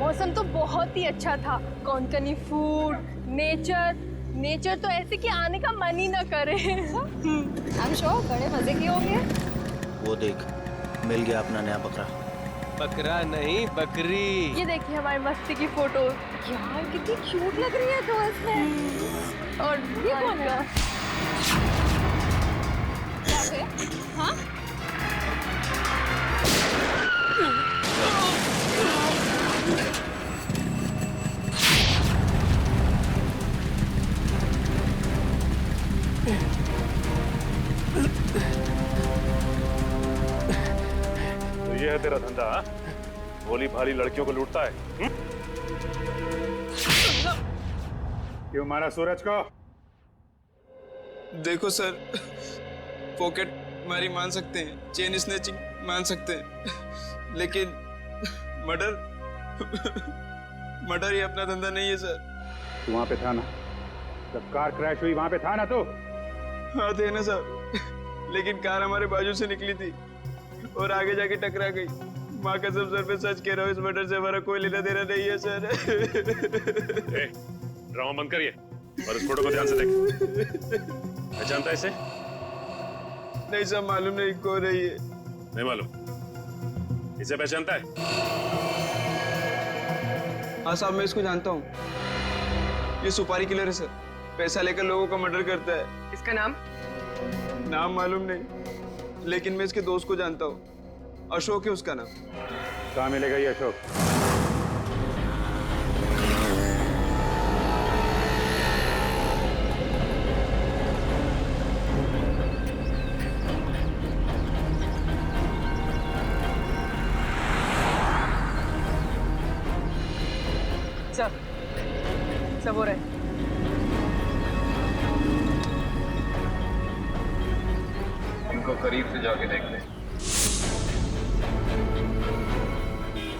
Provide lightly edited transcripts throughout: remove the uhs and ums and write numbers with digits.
मौसम तो बहुत ही अच्छा था। कोंकणी फूड, नेचर तो ऐसे कि आने का मन ही ना करे। I'm sure बड़े मजे किए होंगे। वो देख, मिल गया अपना नया बकरा। बकरा नहीं, बकरी। ये देखिए हमारी मस्ती की फोटो। यार कितनी क्यूट लग रही है तो इसमें। और ये कौन है? हाँ? तो ये है तेरा धंधा? भोली भाली लड़कियों को लूटता है? क्यों मारा सूरज को? देखो सर, पॉकेट मारी मान सकते हैं, चेन स्नैचिंग मान सकते हैं, लेकिन मर्डर ही अपना धंधा नहीं है सर। तू वहां पे था ना जब कार क्रैश हुई? वहां पे था ना तू? हाँ थे ना सर, लेकिन कार हमारे बाजू से निकली थी और आगे जाके टकरा गई। माँ कसम सर पे सच कह रहा हूँ, इस मर्डर से हमारा कोई लेना देना नहीं है सर। ड्रामा बंद करिए और इस फोटो को ध्यान से देख। पहचानता है इसे? नहीं सर, मालूम नहीं कौन है ये। नहीं मालूम? इसे पहचानता है? हाँ साहब, मैं इसको जानता हूँ। ये सुपारी किलर है सर, पैसा लेकर लोगों का मर्डर करता है। इसका नाम? नाम मालूम नहीं, लेकिन मैं इसके दोस्त को जानता हूँ। अशोक है उसका नाम। कहाँ मिलेगा ये अशोक? सब हो रहा है। इनको करीब से जाके देख ले।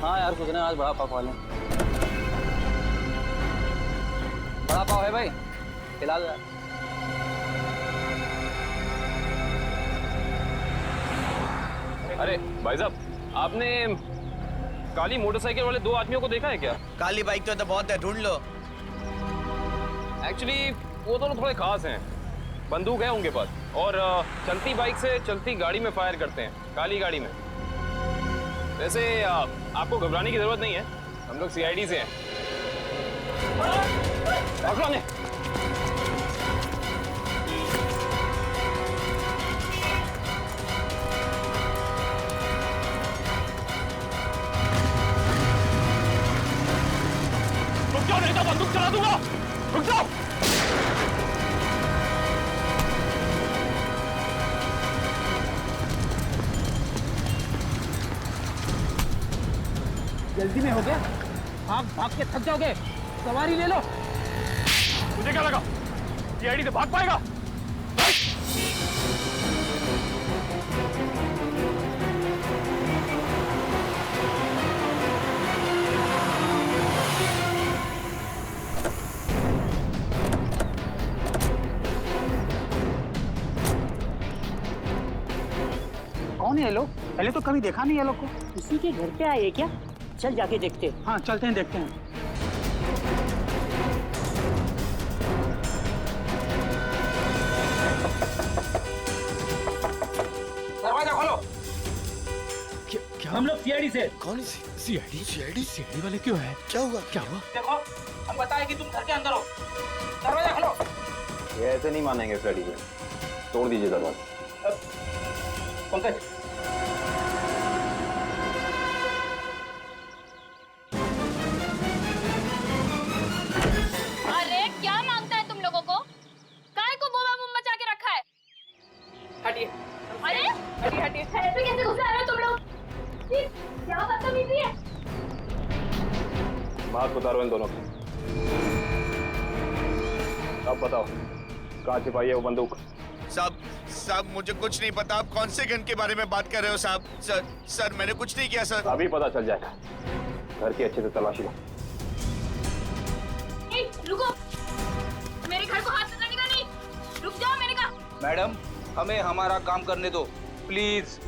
हाँ यार, सोच रहे हैं आज बड़ा पाव खा लें। बड़ा पाव है भाई, खिला दो यार। अरे भाई साहब, आपने काली मोटरसाइकिल वाले दो आदमियों को देखा है क्या? काली बाइक तो बहुत है, ढूंढ लो। एक्चुअली वो दोनों थोड़े खास हैं। बंदूक है उनके पास और चलती बाइक से चलती गाड़ी में फायर करते हैं, काली गाड़ी में। वैसे आपको घबराने की जरूरत नहीं है, हम लोग सीआईडी से हैं। पकड़ो ने। रुक जाओ नहीं तो बंदूक चला दूंगा। रुक जाओ। जल्दी में हो गया, भाग के थक जाओगे, सवारी ले लो। तुझे क्या लगा सीआईडी से भाग पाएगा? कौन है ये लोग? पहले तो कभी देखा नहीं है लोग को। किसी के घर पे आए क्या? चल जाके देखते हैं। हाँ चलते हैं, देखते हैं। दरवाजा खोलो। क्या हम लोग सीआईडी से? कौन सीआईडी वाले क्यों है? क्या हुआ? देखो, हम बताए कि तुम घर के अंदर हो। दरवाजा खोलो। ये ऐसे नहीं मानेंगे फ्रेडी को, तोड़ दीजिए दरवाजा। पंकज, अरे क्या मांगता है तुम लोगों को? काय को बोबा बम मचा के रखा है? हटिए। अरे हटिए। ऐसे कैसे घुस आ रहे हो तुम लोग? ये क्या बदतमीजी है? बात उतारो इन दोनों की। अब बताओ कहाँ छिपाई है वो बंदूक? साहब मुझे कुछ नहीं पता। आप कौन से गन के बारे में बात कर रहे हो साहब? सर मैंने कुछ नहीं किया सर। अभी पता चल जाएगा। घर की अच्छे से तलाशी लो। रुको, मेरे घर को हाथ लगाने का नहीं। रुक जाओ, मैंने कहा। मैडम, हमें हमारा काम करने दो प्लीज।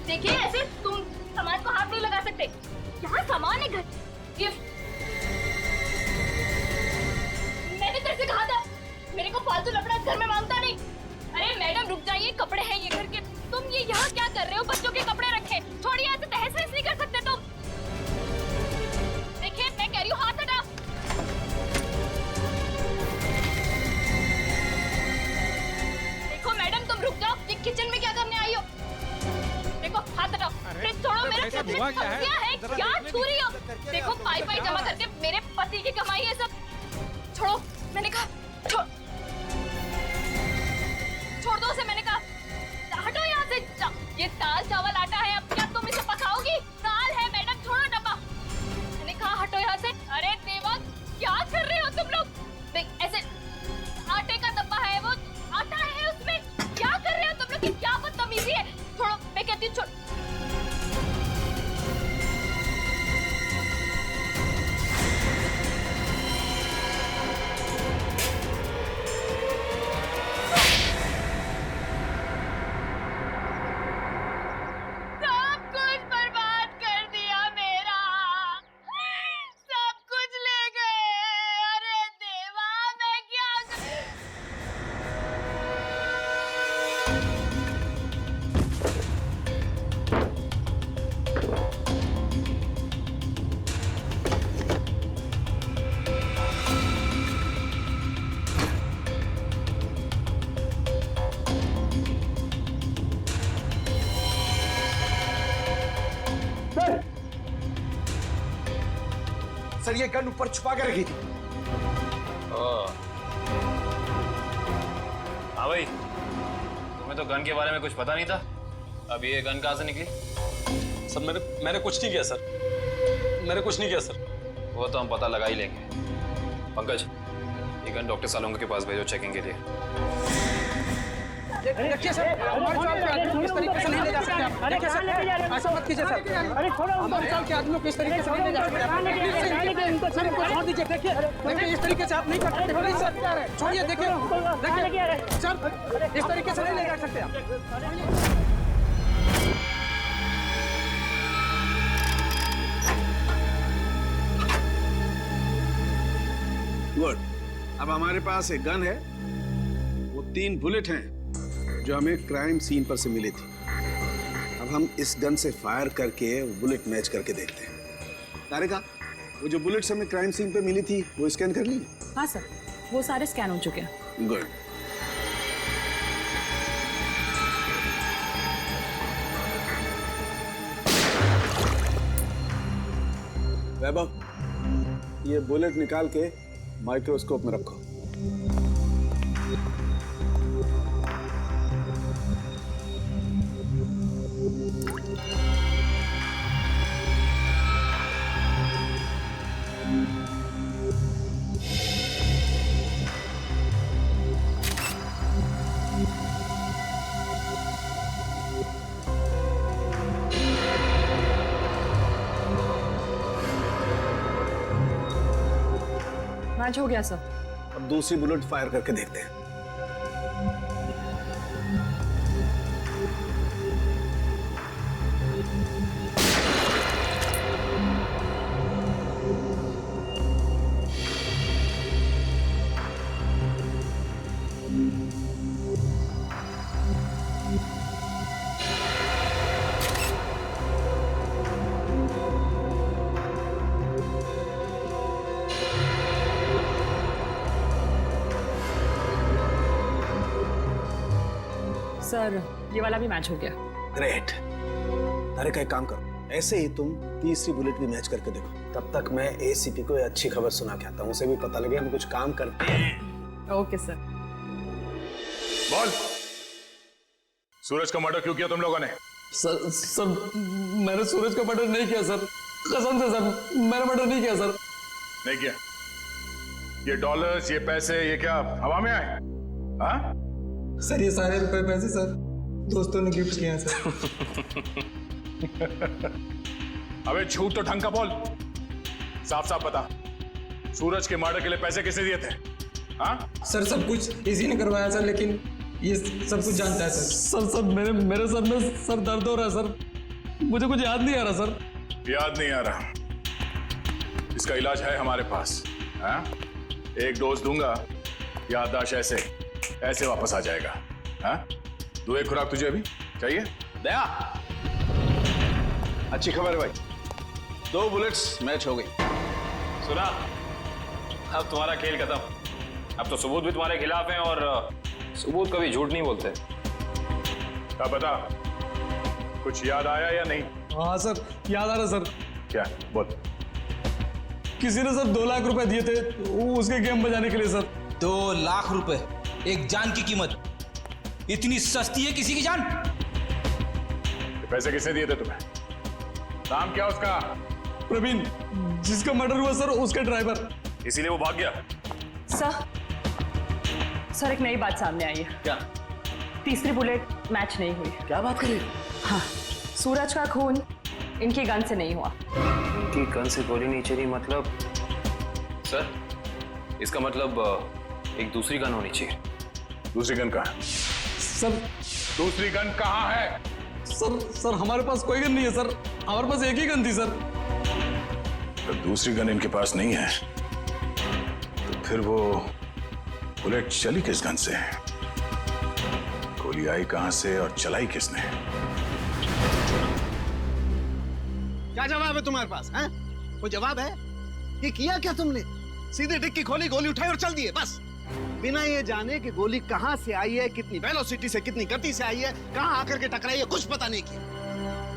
देखिए, ऐसे तुम सामान को हाथ नहीं लगा सकते। यहाँ सामान है घर, गिफ्ट। मैंने तेरे से कहा था मेरे को फालतू लफड़ा घर में मांगता नहीं। अरे मैडम रुक जाइए, कपड़े हैं ये घर के। तुम ये यहाँ क्या कर रहे हो? बच्चों के कपड़े रखे, छोड़िए, ऐसे तहस नहस नहीं कर सकते तुम। देखिए मैं कह रही हूँ, हाथ हटा। देखो मैडम तुम रुक जाओ, ये किचन में क्या करने आई हो? देखो हाथ हटाओ, फ्रिज छोड़ो, मेरा फ्रिज क्या है? क्या छू रही हो? देखो पाई पाई जमा करके मेरे पति की कमाई है सब। छोड़ो, मैंने कहा छोड़ दो उसे, मैंने कहा हटो यहाँ से। ये दाल चावल आटा है, अब क्या तुम इसे पकाओगी? दाल है मैडम, छोड़ो डब्बा। मैंने कहा हटो यहाँ से। अरे देवा क्या कर रहे हो तुम लोग? देख ऐसे आटे का डब्बा है, वो आटा है उसमें, क्या कर रहे हो तुम लोग? क्या बदतमीजी है? छोड़ो, मैं कहती हूँ छोड़। सर ये गन ऊपर छुपा के रखी थी। हाँ भाई, तुम्हें तो गन के बारे में कुछ पता नहीं था। अब ये गन कहाँ से निकली? सर मैंने कुछ नहीं किया सर, मैंने कुछ नहीं किया सर। वो तो हम पता लगा ही लेंगे। पंकज, ये गन डॉक्टर सालोंगा के पास भेजो चेकिंग के लिए। देखिए सर, हमारे साल के आदमी को इस तरीके से नहीं ले जा सकते आप। देखिए सर, ऐसा मत कीजिए सर। हमारे साल के आदमियों को इस तरीके से नहीं ले जा सकते आप। सर इनको छोड़ दीजिए। देखिए इस तरीके से आप नहीं कर सकते। प्लीज सर छोड़िए। देखिए सर, इस तरीके से नहीं ले जा सकते आप। गुड। अब हमारे पास एक गन है, वो 3 बुलेट हैं जो हमें क्राइम सीन पर से मिली थी। अब हम इस गन से फायर करके बुलेट मैच करके देखते हैं। तारिका, वो जो बुलेट्स हमें क्राइम सीन पे मिली थी वो स्कैन कर ली? हाँ सर, वो सारे स्कैन हो चुके हैं। गुड। वैभव, ये बुलेट निकाल के माइक्रोस्कोप में रखो। मैच हो गया सर। अब दूसरी बुलेट फायर करके देखते हैं। सर ये वाला भी मैच हो गया। ग्रेट। अरे का एक काम करो, ऐसे ही तुम तीसरी बुलेट भी मैच करके देखो। तब तक मैं एसीपी को अच्छी खबर सुना के आता हूँ, उसे भी पता लगे हम कुछ काम करते हैं। Okay sir. बोल, सूरज का मर्डर क्यों किया तुम लोगों ने? सर मैंने सूरज का मर्डर नहीं किया सर, कसम से सर, मैंने मर्डर नहीं किया सर। नहीं किया? ये डॉलर्स, ये पैसे, ये क्या हवा में आए? हाँ? सर ये सारे रुपए पैसे सर दोस्तों ने गिफ्ट किए हैं सर। अबे झूठ तो ढंग का बोल, साफ साफ बता, सूरज के मर्डर के लिए पैसे किसने दिए थे? हाँ? सर सब कुछ इसी ने करवाया सर, लेकिन ये सब कुछ जानता है सर। सर मेरे सर में सर दर्द हो रहा है सर, मुझे कुछ याद नहीं आ रहा सर। याद नहीं आ रहा? इसका इलाज है हमारे पास। हाँ? एक डोज दूंगा, याददाश्त ऐसे ऐसे वापस आ जाएगा। हाँ? दो एक खुराक तुझे अभी चाहिए? दया, अच्छी खबर है भाई, 2 बुलेट्स मैच हो गई। सुना, अब तुम्हारा खेल खत्म। अब तो सबूत भी तुम्हारे खिलाफ हैं और सबूत कभी झूठ नहीं बोलते। क्या पता, कुछ याद आया या नहीं? हाँ सर, याद आ रहा सर। क्या बोल? किसी ने सर 2 लाख रुपए दिए थे उसके गेम बजाने के लिए सर। 2 लाख रुपए, एक जान की कीमत। इतनी सस्ती है किसी की जान? ये पैसे किसने दिए थे तुम्हें? नाम क्या उसका? प्रवीण, जिसका मर्डर हुआ सर, उसका ड्राइवर। इसीलिए वो भाग गया? सर एक नई बात सामने आई है। क्या? तीसरी बुलेट मैच नहीं हुई। क्या बात करें? हाँ, सूरज का खून इनकी गन से नहीं हुआ। इनकी गन से गोली नहीं चली मतलब? सर, इसका मतलब एक दूसरी गन होनी चाहिए। दूसरी गन कहाँ है? सर दूसरी गन कहाँ है? सर हमारे पास कोई गन नहीं है सर, हमारे पास एक ही गन थी सर। तो दूसरी गन इनके पास नहीं है तो फिर वो बुलेट चली किस गन से? गोली आई कहां से और चलाई किसने? क्या जवाब है तुम्हारे पास? हैं? कोई जवाब है? ये किया क्या तुमने? सीधे डिक्की खोली, गोली उठाई और चल दिए बस, बिना ये जाने कि गोली कहां से आई है, कितनी वेलोसिटी से, कितनी गति से आई है, कहां आकर के टकराई है, कुछ पता नहीं किया।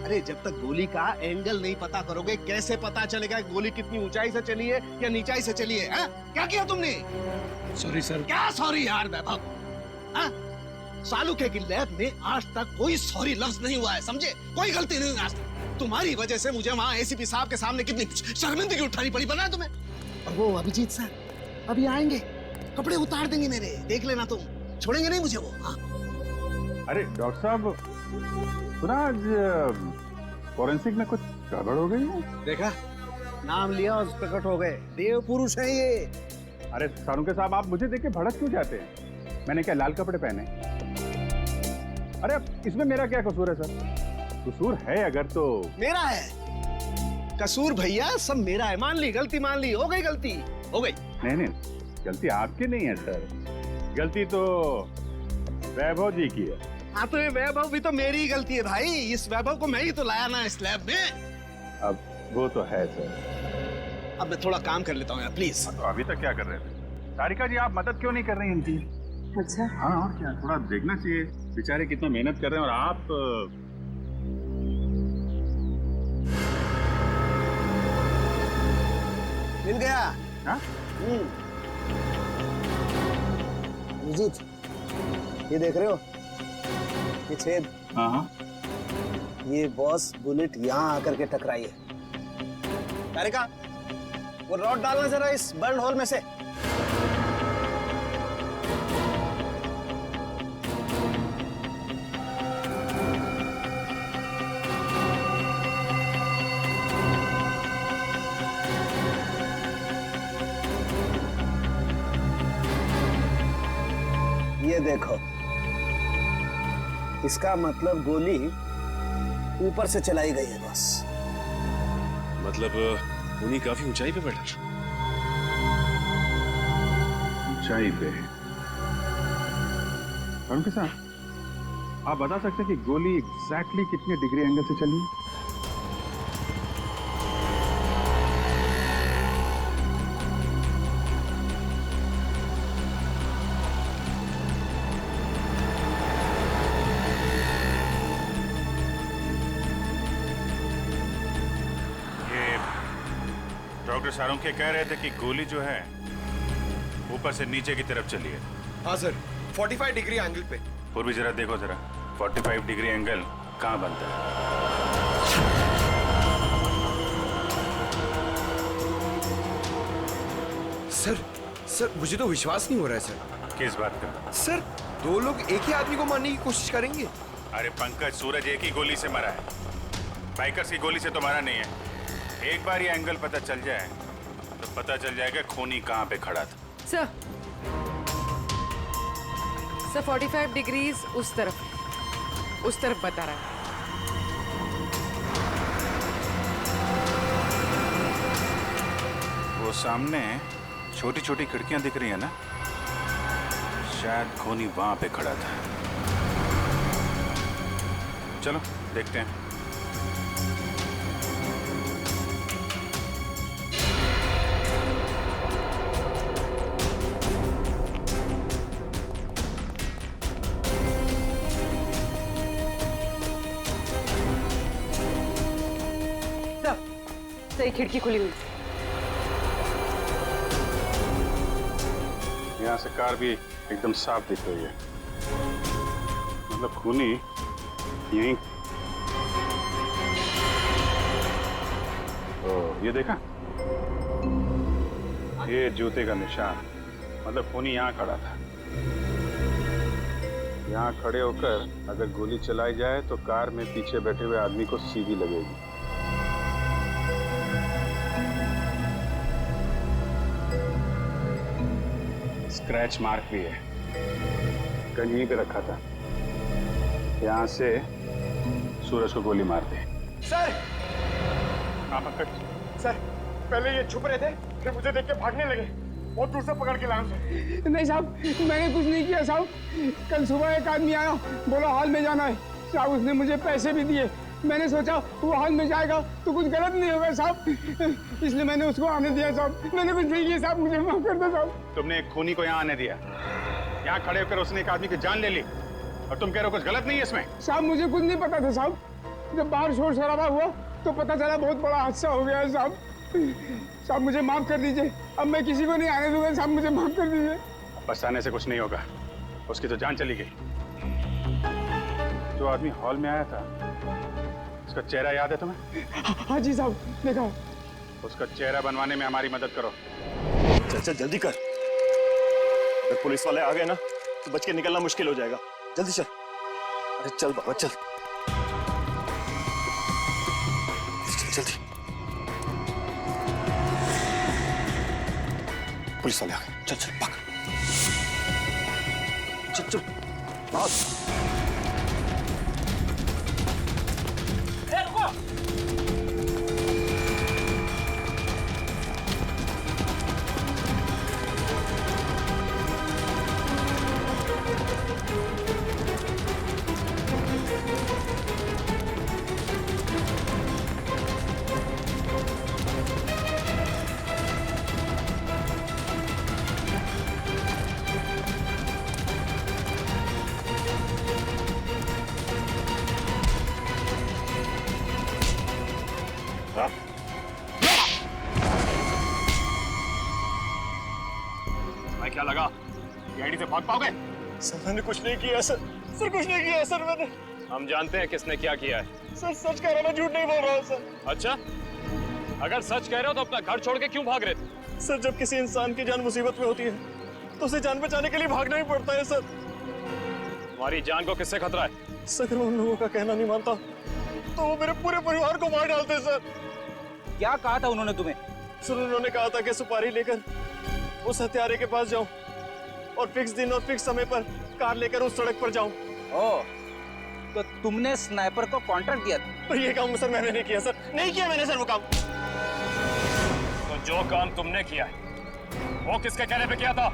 अरे जब तक गोली का एंगल नहीं पता करोगे कैसे पता चलेगा गोली कितनी ऊंचाई से चली है या नीचाई से चली है? क्या किया तुमने? Sorry sir. क्या सॉरी यार वैभव? सालुके की लैब में आज तक कोई सॉरी लफ्ज नहीं हुआ है, समझे? कोई गलती नहीं आज तक। तुम्हारी वजह से मुझे वहां एसीपी साहब के सामने कितनी शर्मिंदगी उठानी पड़ी, पता है तुम्हें? और वो अभिजीत सर अभी आएंगे, कपड़े उतार देंगे मेरे, देख लेना तुम, छोड़ेंगे नहीं मुझे वो। हाँ? अरे डॉक्टर साहब, सुना आज फॉरेंसिक में कुछ गड़बड़ हो गई है? देखा, नाम लिया और प्रकट हो गए, देव पुरुष है ये। अरे सालुके साहब, आप मुझे देख के भड़क क्यों जाते हैं? मैंने क्या लाल कपड़े पहने? अरे इसमें मेरा क्या कसूर है सर? कसूर है अगर तो मेरा है कसूर भैया, सब मेरा है। मान ली गलती, मान ली, हो गई गलती, हो गई। नहीं, गलती आपकी नहीं है सर, गलती तो वैभव जी की है। हाँ तो ये वैभव भी तो मेरी ही गलती है भाई, इस वैभव को मैं ही तो लाया ना इस लैब में। अब वो तो है सर। अब मैं थोड़ा काम कर लेता हूँ यार, प्लीज। तो अभी तक क्या कर रहे थे? सारिका जी, आप मदद क्यों नहीं कर रही इनकी? अच्छा, हाँ और क्या, थोड़ा देखना चाहिए, बेचारे कितना मेहनत कर रहे हैं और आप मिल गया। हाँ? अभिजीत, ये देख रहे हो, ये छेद? हाँ, ये बॉस बुलेट यहाँ आकर के टकराई है। तारिका, वो रॉड डालना जरा इस बर्न होल में से। ये देखो, इसका मतलब गोली ऊपर से चलाई गई है बस। मतलब उन्हीं काफी ऊंचाई पे बैठा। ऊंचाई पे? उनके साथ आप बता सकते हैं कि गोली एग्जैक्टली कितने डिग्री एंगल से चली? डॉक्टर सारुंखे कह रहे थे कि गोली जो है ऊपर से नीचे की तरफ चली है। हाँ सर, 45 डिग्री एंगल पे। पूर्वी जरा देखो जरा, 45 डिग्री एंगल कहाँ बनता है? सर मुझे तो विश्वास नहीं हो रहा है सर। किस बात का? सर 2 लोग एक ही आदमी को मारने की कोशिश करेंगे। अरे पंकज, सूरज एक ही गोली से मरा है, बाइकर्स की गोली से तो मरा नहीं है। एक बार ये एंगल पता चल जाए तो पता चल जाएगा खूनी कहाँ पे खड़ा था। सर 45 डिग्रीज उस तरफ बता रहा है। सामने छोटी छोटी खिड़कियां दिख रही है ना, शायद खूनी वहां पे खड़ा था। चलो देखते हैं। सही खिड़की खुली हुई। यहाँ से कार भी एकदम साफ दिख रही है। मतलब खूनी यहीं। तो ये देखा, ये जूते का निशान, मतलब खूनी यहाँ खड़ा था। यहाँ खड़े होकर अगर गोली चलाई जाए तो कार में पीछे बैठे हुए आदमी को सीधी लगेगी। स्क्रैच मार्क भी है, गन यहीं पे रखा था। यहाँ से सूरज को गोली मार दी। सर हाँ पंकज। सर, पहले ये छुप रहे थे, फिर मुझे देख के भागने लगे। बहुत दूर से पकड़ के लाया सर। नहीं साहब, मैंने कुछ नहीं किया साहब। कल सुबह एक आदमी आया, बोला हॉल में जाना है साहब। उसने मुझे पैसे भी दिए। मैंने सोचा वो हॉल में जाएगा तो कुछ गलत नहीं होगा साहब, इसलिए मैंने उसको आने दिया साहब। मैंने कुछ नहीं किया साहब, मुझे माफ कर दो साहब। तुमने एक खूनी को यहाँ आने दिया, यहाँ खड़े होकर उसने एक आदमी की जान ले ली, और तुम कह रहे हो कुछ गलत नहीं है इसमें? साहब मुझे कुछ नहीं पता था साहब। जब बाहर शोर शराबा हुआ तो पता चला बहुत बड़ा हादसा हो गया है साहब। साहब मुझे माफ कर दीजिए, अब मैं किसी को नहीं आने दूंगा साहब, मुझे माफ कर दीजिए। पछताने से कुछ नहीं होगा, उसकी तो जान चली गई। जो आदमी हॉल में आया था, उसका चेहरा याद है तुम्हें? हाँ जी साहब, देखा। उसका चेहरा बनवाने में हमारी मदद करो। चल चल जल्दी कर, अगर पुलिस वाले आ गए ना तो बच के निकलना मुश्किल हो जाएगा। जल्दी चल। अरे चल बाबा चल, जल्दी। पुलिस वाले आ गए, चल चल भाग। चल चल भाग। भाई क्या लगा, गाड़ी से भाग पाओगे? सर मैंने कुछ नहीं किया सर, सर कुछ नहीं किया सर मैंने। हम जानते हैं किसने क्या किया है। सर सच कह रहा हूँ, झूठ नहीं बोल रहा हूँ सर। अच्छा, अगर सच कह रहे हो तो अपना घर छोड़ के क्यों भाग रहे थे? सर जब किसी इंसान की जान मुसीबत में होती है तो उसे जान बचाने के लिए भागना ही पड़ता है सर। तुम्हारी जान को किससे खतरा है? सर अगर उन लोगों का कहना नहीं मानता तो वो मेरे पूरे परिवार को मार डालते सर। क्या कहा था उन्होंने तुम्हें? सर उन्होंने कहा था कि सुपारी लेकर उस हत्यारे के पास जाऊं और फिक्स दिन और फिक्स समय पर कार लेकर उस सड़क पर जाऊं। ओह, तो तुमने स्नाइपर को कॉन्ट्रैक्ट दिया था? तो ये काम सर मैंने नहीं किया सर, नहीं किया मैंने सर वो काम। तो जो काम तुमने किया है वो किसके कहने पे किया था?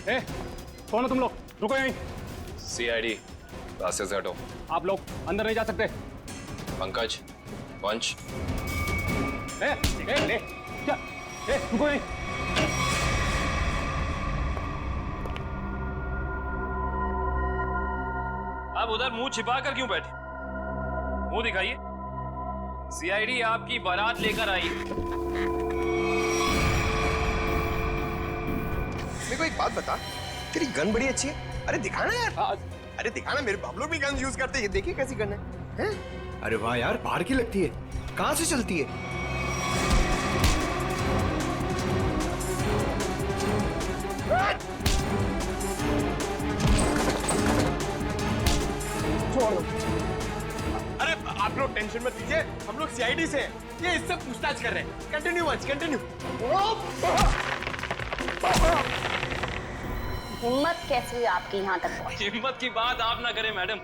ए, कौन हो तुम लोग? रुको यहीं। सीआईडी, रास्ते से हटो। आप लोग अंदर नहीं जा सकते। पंकज, पंच। ले, क्या? रुको यहीं। आप उधर मुंह छिपा कर क्यों बैठे? मुंह दिखाइए। सीआईडी आपकी बारात लेकर आई। मेरे को एक बात बता, तेरी गन बड़ी अच्छी है। अरे दिखाना यार। अरे दिखाना, मेरे बाप लोग भी गन यूज करते हैं। ये देखिए कैसी गन है? अरे वाह यार, बाहर की लगती है। कहाँ से चलती है? अरे आप लोग टेंशन मत लीजिए, हम लोग सीआईडी से हैं। ये इससे पूछताछ कर रहे हैं। Continue once, continue. हिम्मत कैसे हुई आपकी यहाँ तक पहुंची? हिम्मत की बात आप ना करें मैडम,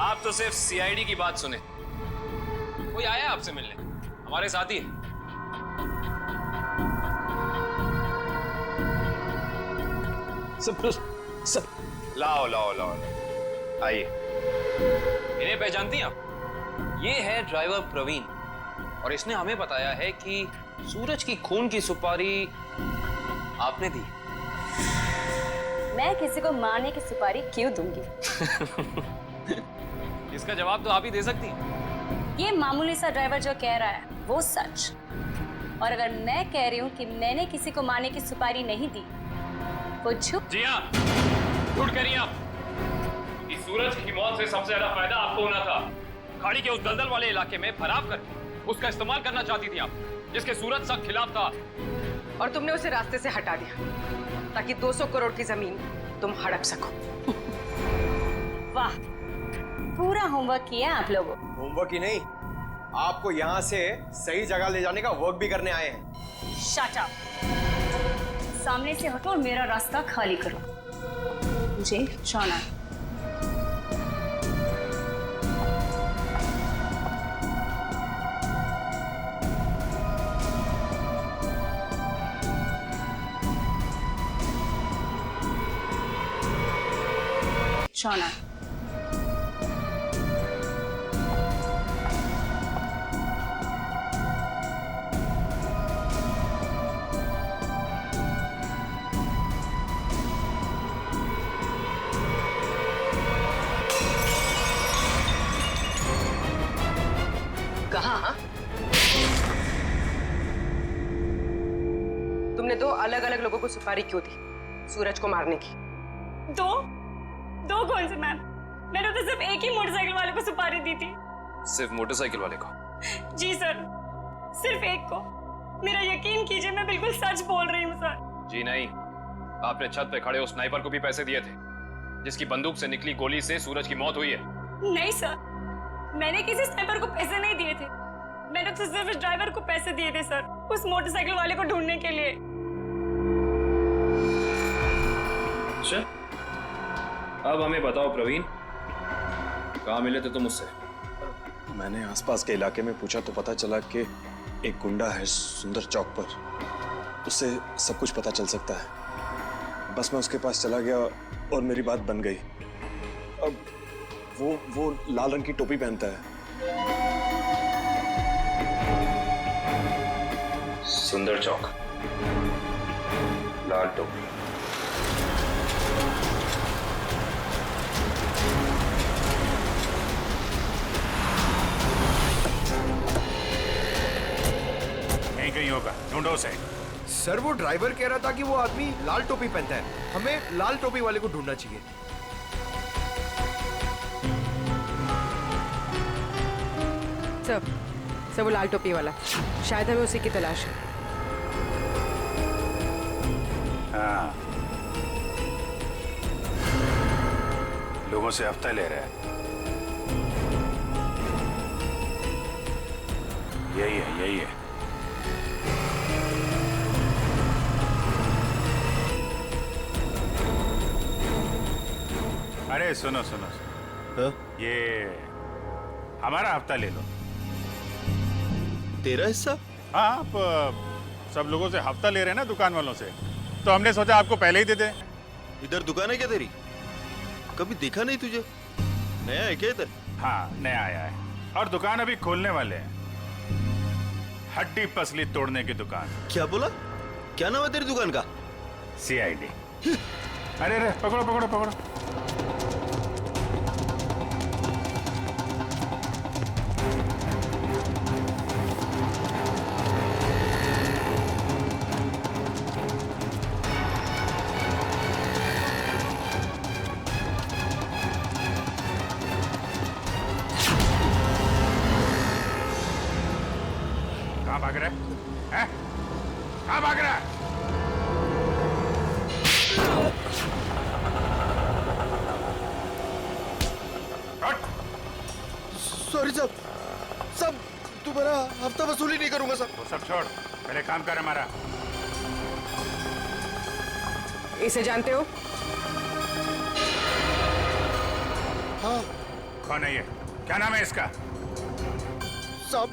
आप तो सिर्फ सीआईडी की बात सुने। कोई आया आपसे मिलने? हमारे साथी है। सब लाओ लाओ लाओ, आइए। इन्हें पहचानती हैं आप? ये है ड्राइवर प्रवीण, और इसने हमें बताया है कि सूरज की खून की सुपारी आपने दी। मैं किसी को मारने की सुपारी क्यों दूंगी? इसका जवाब तो आप ही दे सकती हैं। ये मामूली सा ड्राइवर जो कह रहा है वो सच, और अगर मैं कह रही हूँ कि मैंने किसी को मारने की सुपारी नहीं दी, वो झूठ। जी हाँ, झूठ कह रही हैं आप। इस सूरज की मौत से सबसे ज्यादा फायदा आपको होना था। खाड़ी के उस दलदल वाले इलाके में फराब कर उसका इस्तेमाल करना चाहती थी आप, जिसके सूरज सख्त खिलाफ था। और तुमने उसे रास्ते से हटा दिया ताकि 200 करोड़ की जमीन तुम हड़प सको। वाह, पूरा होमवर्क किया आप लोगों। होमवर्क ही नहीं, आपको यहाँ से सही जगह ले जाने का वर्क भी करने आए हैं। शट अप, सामने से हटो और मेरा रास्ता खाली करो, मुझे जाना है। जाना है। कहाँ? तुमने 2 अलग-अलग लोगों को सुपारी क्यों दी सूरज को मारने की? दो कौन से मैम? मैंने तो सिर्फ एक ही मोटरसाइकिल वाले को सुपारी दी थी। सिर्फ मोटरसाइकिल वाले को? जी सर, सिर्फ एक को। मेरा यकीन कीजिए, मैं बिल्कुल सच बोल रही हूँ सर। जी नहीं, आपने छत पे खड़े उस स्नाइपर को भी पैसे दिए थे, जिसकी बंदूक से निकली गोली से सूरज की मौत हुई है। नहीं सर, मैंने किसी स्नाइपर को पैसे नहीं दिए थे। मैंने तो सिर्फ इस ड्राइवर को पैसे दिए थे सर, उस मोटरसाइकिल वाले को ढूंढने के लिए। अच्छा, अब हमें बताओ प्रवीण, कहाँ मिले थे तुम उससे? मैंने आसपास के इलाके में पूछा तो पता चला कि एक गुंडा है सुंदर चौक पर, उससे सब कुछ पता चल सकता है। बस मैं उसके पास चला गया और मेरी बात बन गई। अब वो लाल रंग की टोपी पहनता है। सुंदर चौक, लाल टोपी। कहीं होगा, ढूंढो उसे। सर, वो ड्राइवर कह रहा था कि वो आदमी लाल टोपी पहनता है, हमें लाल टोपी वाले को ढूंढना चाहिए। सब वो लाल टोपी वाला, शायद हमें उसी की तलाश है। हाँ, लोगों से हफ्ता ले रहा है। यही है। अरे सुनो, ये हमारा हफ्ता ले लो। तेरा हिस्सा? हाँ, आप सब लोगों से हफ्ता ले रहे हैं ना, दुकान वालों से, तो हमने सोचा आपको पहले ही दे दें। इधर दुकान है क्या तेरी? कभी देखा नहीं तुझे? नया है क्या इधर? हाँ, नया आया है, और दुकान अभी खोलने वाले हैं। हड्डी पसली तोड़ने की दुकान। क्या बोला? क्या नाम है तेरी दुकान का? CID। अरे पकड़ो। कहाँ भाग रहा है? कहाँ भाग रहा है? सॉरी सब तुम्हारा हफ्ता वसूली नहीं करूंगा सर। वो सब छोड़, पहले काम कर हमारा। इसे जानते हो? हाँ। कौन है ये? क्या नाम है इसका? साहब,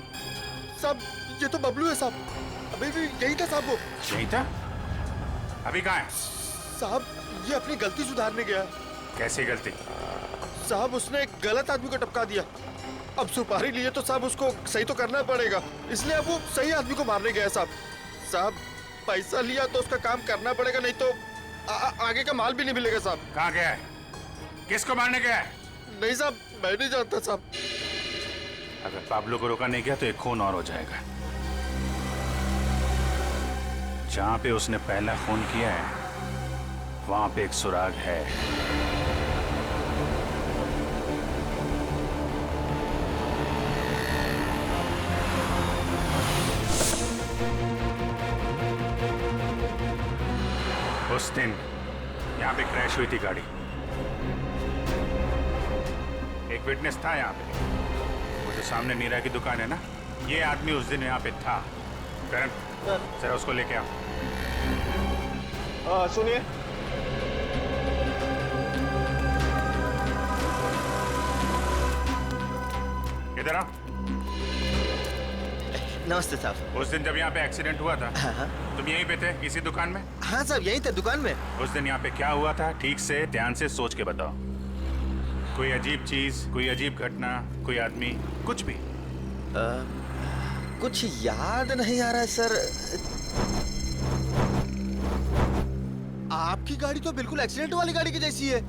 साहब ये तो बबलू है साहब। अभी भी यही था साहब वो। यही था? अभी कहाँ है? साहब ये अपनी गलती सुधारने गया। कैसी गलती? साहब उसने एक गलत आदमी को टपका दिया। अब सुपारी लिए तो साहब उसको सही तो करना पड़ेगा, इसलिए अब वो सही आदमी को मारने गया साहब। साहब पैसा लिया तो उसका काम करना पड़ेगा, नहीं तो आगे का माल भी नहीं मिलेगा साहब। कहाँ गया है? किसको मारने गया है? नहीं साहब मैं नहीं जानता साहब। अगर पाब्लो को रोका नहीं गया तो एक खून और हो जाएगा। जहां पे उसने पहला खून किया है वहां पे एक सुराग है। उस दिन यहाँ पे क्रैश हुई थी गाड़ी। एक विटनेस था यहाँ पे, वो जो सामने नीरा की दुकान है ना, ये आदमी उस दिन यहाँ पे था। करण जरा उसको लेके आओ। सुनिए, इधर आओ। नमस्ते साहब। उस दिन जब यहाँ पे एक्सीडेंट हुआ था, तुम यहीं पे थे इसी दुकान में? हाँ साहब यही थे दुकान में। उस दिन यहाँ पे क्या हुआ था ठीक से ध्यान से सोच के बताओ। कोई अजीब चीज, कोई अजीब घटना, कोई आदमी, कुछ भी? कुछ याद नहीं आ रहा है सर। आपकी गाड़ी तो बिल्कुल एक्सीडेंट वाली गाड़ी की जैसी है।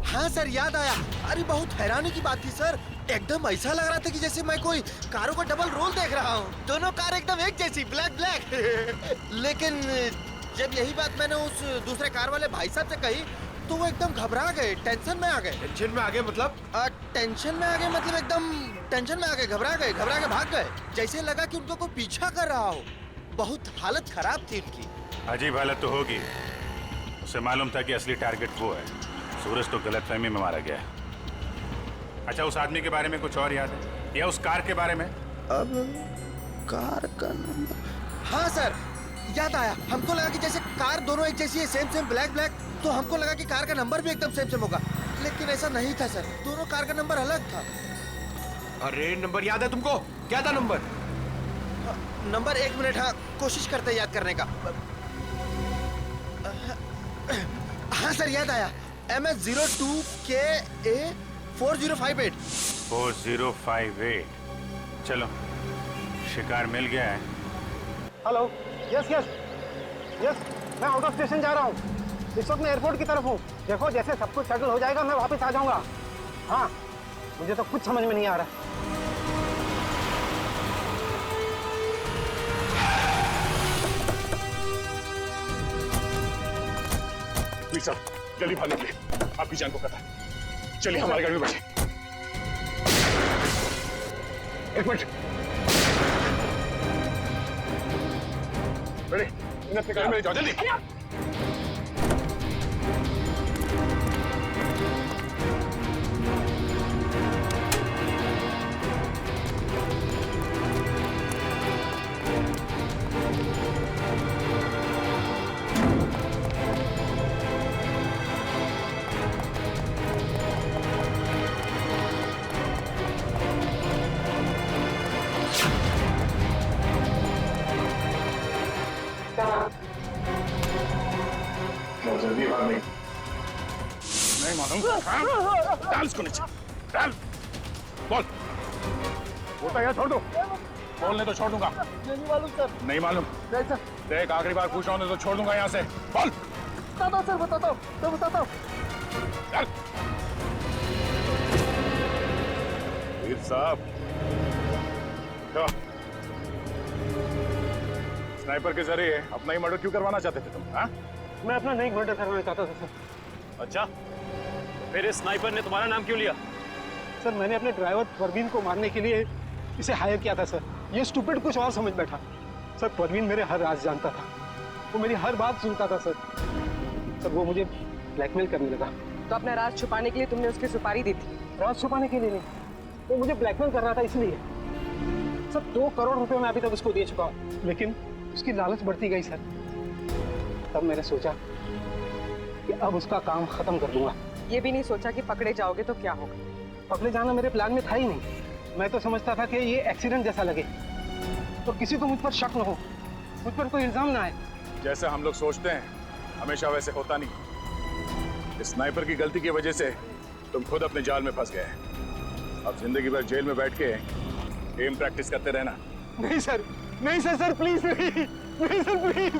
हाँ सर याद आया। अरे बहुत हैरानी की बात थी सर, एकदम ऐसा लग रहा था कि जैसे मैं कोई कारों का डबल रोल देख रहा हूँ। दोनों कार एकदम एक जैसी, ब्लैक ब्लैक। लेकिन जब यही बात मैंने उस दूसरे कार वाले भाई साहब से कही तो वो एकदम घबरा गए, टेंशन में आ गए। टेंशन में आ गए मतलब? टेंशन में आ गए मतलब एकदम टेंशन में आ गए, घबरा के भाग गए। जैसे लगा कि उनको कोई पीछा कर रहा हो। बहुत हालत खराब थी उनकी। अजीब हालत तो होगी। उसे मालूम था कि असली टारगेट वो है। सूरज तो गलतफहमी में मारा गया है। अच्छा उस आदमी के बारे में कुछ और याद है या उस कार के बारे में? अब कार का नंबर, हाँ सर याद आया। हमको लगा कि जैसे कार दोनों एक जैसी है, सेम ब्लैक ब्लैक, तो हमको लगा कि कार का नंबर भी एकदम सेम होगा, लेकिन ऐसा नहीं था सर। दोनों कार का नंबर अलग था। अरे नंबर याद है तुमको? क्या था नंबर? नंबर 1 मिनट, हाँ कोशिश करते हैं याद करने का। हाँ सर याद आया, MS02KA 4058। 4058। चलो शिकार मिल गया है। हेलो, यस यस यस, मैं आउट ऑफ स्टेशन जा रहा हूँ। इस वक्त मैं एयरपोर्ट की तरफ हूँ। देखो जैसे सब कुछ सेटल हो जाएगा मैं वापस आ जाऊंगा। हाँ मुझे तो कुछ समझ में नहीं आ रहा। जल्दी भागने के लिए, आपकी जान को खतरा है। चलिए हमारी गाड़ी में बैठे। एक मिनट, रेडी? इन अपनी गाड़ी में ले जाओ जल्दी। जल्दी भागने। नहीं मालूम। डाल इसको नीचे, डाल। बोल। बोलता है छोड़ दो। बोलने तो छोड़ दूंगा। नहीं मालूम सर। नहीं मालूम? नहीं सर। देख आखिरी बार पूछ रहा हूँ तो छोड़ दूंगा यहाँ से। बोल। बताता हूँ सर, बताता हूँ, मैं बताता हूँ। चल। वीर साहब, स्नाइपर के जरिए अपना ही मर्डर क्यों करवाना चाहते थे तुम? हाँ? मैं अपना नहीं मर्डर करवाना चाहता था सर। अच्छा, फिर इस स्नाइपर ने तुम्हारा नाम क्यों लिया? सर मैंने अपने ड्राइवर परवीन को मारने के लिए इसे हायर किया था सर। ये स्टूपिड कुछ और समझ बैठा। सर परवीन मेरे हर राज जानता था, वो मेरी हर बात सुनता था सर। सर वो मुझे ब्लैकमेल करने लगा। तो अपना राज छुपाने के लिए तुमने उसकी सुपारी दी थी? राज छुपाने के लिए नहीं, वो मुझे ब्लैकमेल कर रहा था इसलिए। सर 2 करोड़ रुपए मैं अभी तक उसको दे चुका हूँ, लेकिन उसकी लालच बढ़ती गई सर। तब मैंने सोचा अब उसका काम खत्म कर दूंगा। ये भी नहीं सोचा कि पकड़े जाओगे तो क्या होगा? पकड़े जाना मेरे प्लान में था ही नहीं। मैं तो समझता था कि ये एक्सीडेंट जैसा लगे, तो किसी को मुझ पर शक न हो, मुझ पर कोई इल्जाम ना आए। जैसा हम लोग सोचते हैं हमेशा वैसे होता नहीं। इस स्नाइपर की गलती की वजह से तुम खुद अपने जाल में फंस गए। अब जिंदगी भर जेल में बैठ के एम प्रैक्टिस करते रहना। नहीं सर, नहीं सर, सर प्लीज नहीं, नहीं सर प्लीज।